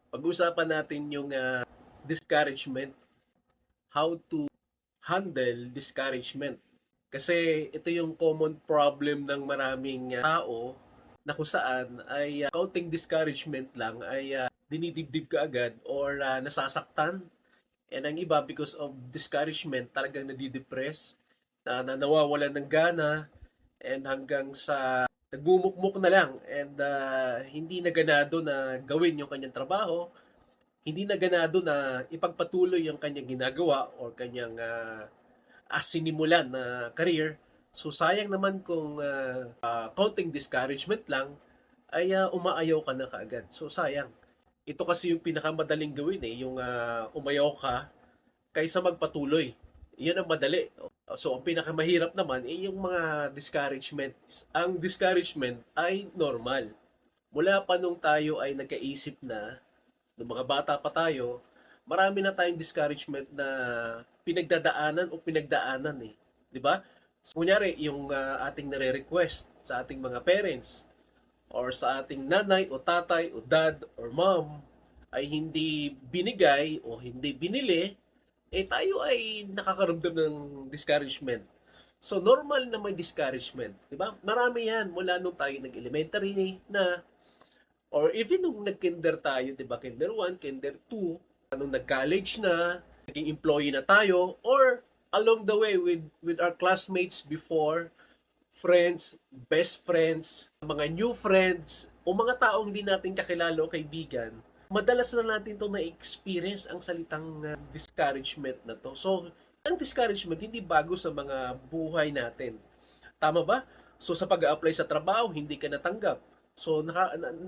Pag-usapan natin yung discouragement, how to handle discouragement. Kasi ito yung common problem ng maraming tao na kung saan ay kaunting discouragement lang ay dinidibdib ka agad or nasasaktan. And ang iba because of discouragement talagang nadidepress, na nawawalan ng gana and hanggang sa nagmumukmuk na lang and hindi na ganado na gawin yung kanyang trabaho, hindi na ganado na ipagpatuloy yung kanyang ginagawa or kanyang sinimulan na career. So sayang naman kung kaunting discouragement lang ay umaayaw ka na kaagad. So sayang. Ito kasi yung pinakamadaling gawin yung umayaw ka kaysa magpatuloy. Iyan ang madali. So ang pinakamahirap naman ay yung mga discouragement. Ang discouragement ay normal. Mula pa nung tayo ay nagkaisip na, nung mga bata pa tayo, marami na tayong discouragement na pinagdadaanan o pinagdaanan eh. 'Di ba? So, kunyari, yung ating nare-request sa ating mga parents or sa ating nanay o tatay o dad or mom ay hindi binigay o hindi binili, eh tayo ay nakakaramdam ng discouragement. So, normal na may discouragement. 'Di ba? Marami yan mula nung tayo nag-elementary na or even nung nag-kinder tayo, 'di ba? Kinder 1, Kinder 2, nung nag-college na, naging employee na tayo, or along the way with our classmates before, friends, best friends, mga new friends, o mga taong hindi natin kakilala o kaibigan, madalas na natin to na-experience ang salitang discouragement na to. So, ang discouragement hindi bago sa mga buhay natin. Tama ba? So sa pag-a-apply sa trabaho, hindi ka natanggap. So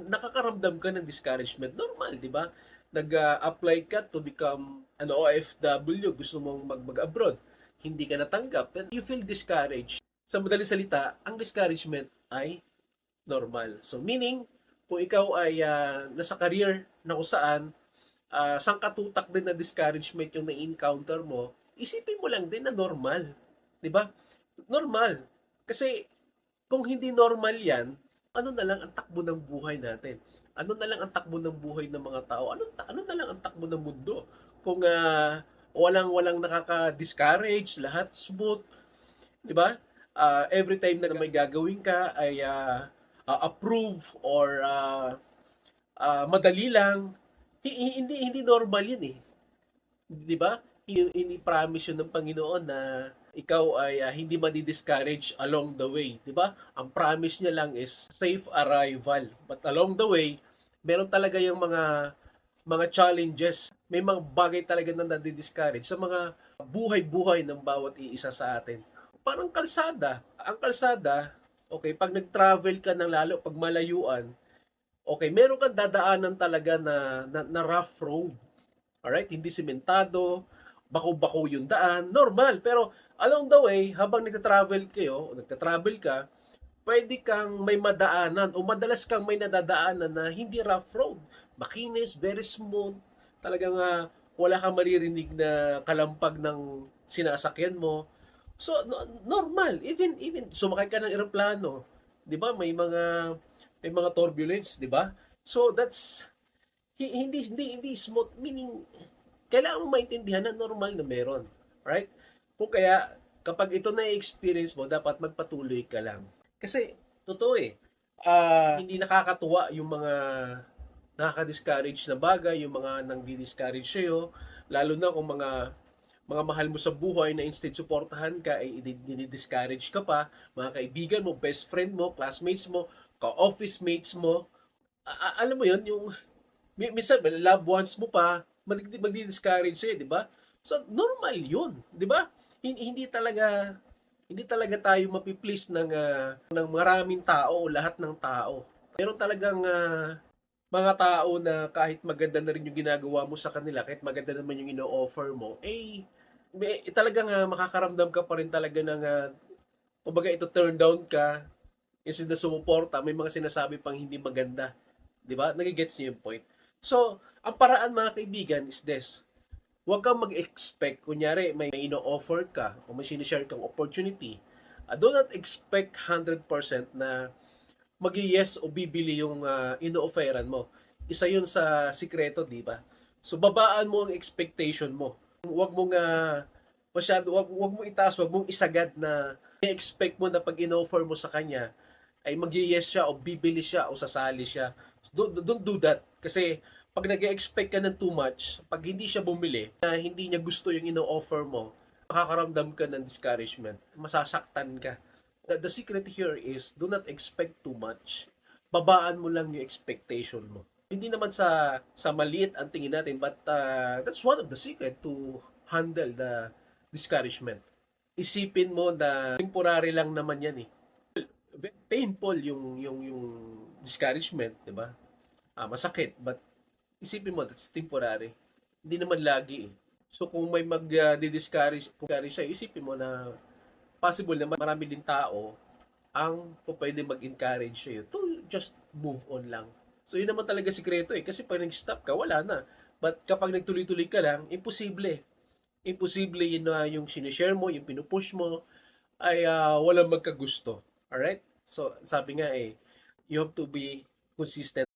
nakakaramdam ka ng discouragement. Normal, 'di ba? Nag-apply ka to become an OFW, gusto mong mag-abroad. Hindi ka natanggap, and you feel discouraged. Sa madaling salita, ang discouragement ay normal. So meaning, kung ikaw ay nasa career na kung saan sangkatutak din na discouragement yung na-encounter mo, isipin mo lang din na normal. 'Di ba? Normal. Kasi kung hindi normal yan, ano na lang ang takbo ng buhay natin? Ano na lang ang takbo ng buhay ng mga tao? Ano na lang ang takbo ng mundo? Kung walang nakaka-discourage, lahat smooth, 'di ba? Every time na may gagawin ka ay approve or madali lang. Hindi normal 'yun eh. 'Di ba? Ini-promise yun ng Panginoon na ikaw ay hindi madi-discourage along the way, 'di ba? Ang promise niya lang is safe arrival. But along the way, meron talaga yung mga challenges. May mga bagay talaga na nadi-discourage sa mga buhay-buhay ng bawat iisa sa atin. Parang kalsada. Ang kalsada, okay, pag nag-travel ka ng lalo pag malayuan, okay, meron kang dadaanan talaga na rough road. Alright? Hindi sementado, bako-bako yung daan, normal. Pero along the way, habang nagta-travel kayo, o nagta-travel ka, pwede kang may madaanan o madalas kang may nadadaanan na hindi rough road. Makinis, very smooth. Talagang wala kang maririnig na kalampag ng sinasakyan mo. So normal, even sumakay ka ng eroplano, 'di ba? May mga turbulence, 'di ba? So that's hindi smooth, meaning kailangan mo maintindihan na normal na meron. Right? Kung kaya, kapag ito na-experience mo, dapat magpatuloy ka lang. Kasi, totoo hindi nakakatuwa yung mga nakaka-discourage na bagay, yung mga nang di-discourage sa'yo, lalo na kung mga mahal mo sa buhay na instead suportahan ka, ay dinidiscourage ka pa, mga kaibigan mo, best friend mo, classmates mo, ka-office mates mo, alam mo yon yung minsan loved ones mo pa magdi-discourage sa'yo, di ba? So normal 'yun, di ba? Hindi talaga tayo mapi-please ng maraming tao o lahat ng tao. Meron talagang mga tao na kahit maganda na rin yung ginagawa mo sa kanila, kahit maganda naman yung ino-offer mo, talagang makakaramdam ka pa rin talaga ng kumbaga ito turn down ka, instead na sumuporta, may mga sinasabi pang hindi maganda. 'Di ba? Nagigets niyo yung point. So, ang paraan mga kaibigan is this. Huwag kang mag-expect, kunyari may ino-offer ka o may sinishare kang opportunity. Do not expect 100% na mag-yes o bibili yung ino-offeran mo. Isa yun sa sikreto, di ba? So, babaan mo ang expectation mo. Huwag mong wag mo itaas, wag mong isagad na i-expect mo na pag in-offer mo sa kanya ay mag-yes siya o bibili siya o sasali siya. Don't do that. Kasi pag nag-expect ka ng too much, pag hindi siya bumili, na hindi niya gusto yung ino-offer mo, makakaramdam ka ng discouragement. Masasaktan ka. The secret here is do not expect too much. Babaan mo lang yung expectation mo. Hindi naman sa maliit ang tingin natin, but that's one of the secret to handle the discouragement. Isipin mo na temporary lang naman yan eh. Painful yung discouragement, 'di ba? Masakit, but isipin mo that's temporary. Hindi naman lagi eh. So kung may mag-discourage siya, isipin mo na possible na marami din tao ang pwede mag-encourage sa'yo to just move on lang. So yun naman talaga sikreto eh. Kasi pag nag-stop ka, wala na. But kapag nagtuloy-tuloy ka lang, imposible. Imposible yun na yung sinishare mo, yung pinupush mo, ay walang magkagusto. Alright? So sabi nga eh, you have to be consistent.